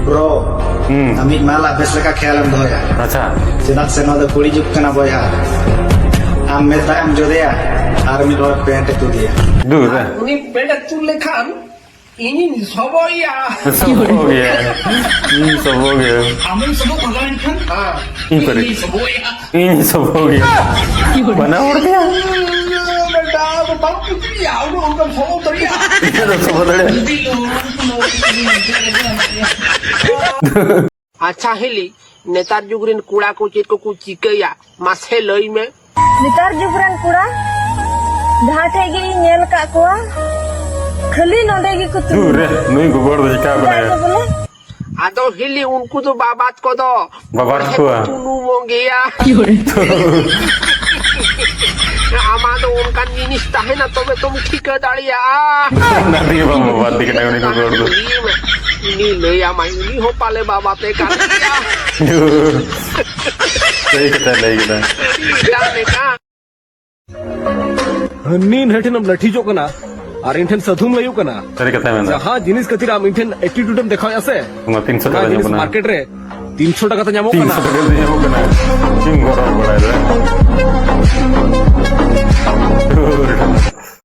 Bro, amig mala bes leka khelam doya. আচ্ছা Sedak seno da kuri juk kana boya. Am meta am jodeya. Ar mi lor pente tu dia. দূর উনি পেটে তুললে খান ইনি সবইয়া सब हो गया सब हो गया আমি সব ভগবান খান হ্যাঁ কি করে? ইনি সবইয়া ये सब हो गया बना उड़ गया বেটা বাপ কি আউ উনকা সব তরিয়া ये तो सब बदले अच्छा हेली नेतार जुगरिन कूड़ा कोचित को कुछ चिकैया मासे लई में नितार जुगरन कुड़ा घाटे गी नेल का कुआ खली नोंदे गी कुतु दूर नहीं गोबर दे क्या बनाया बोले आदो हेली उनको तो बाबात को दो बाबात को तुनु मोंगेया আমাদের उनका জিনিস তাহে না তবে তুমি ঠিক দাঁড়িয়া ना दिए बाबा बात दिखने को नहीं गोबर दो नी लई আমায় नी हो पाले बाबाते का सही कहता है नहीं कहता जाने का ನೀನ್ ಹೇಳ್ತೀನಿ ನಮ್ ಲಠಿ ಜೋಕನ আর ইনঠেন সাধুম লইও কনা सही कहता है मैंने যাহা জিনিস কতির আম ইনঠেন অ্যাটিটিউডম দেখাই আছে तुम्हारा 300 টাকা জিনিস যাবো না মার্কেট রে 300 টাকা তে যাবো 300 কনা টাকা দিয়ে যাবো না কিং গরম বড়াই রে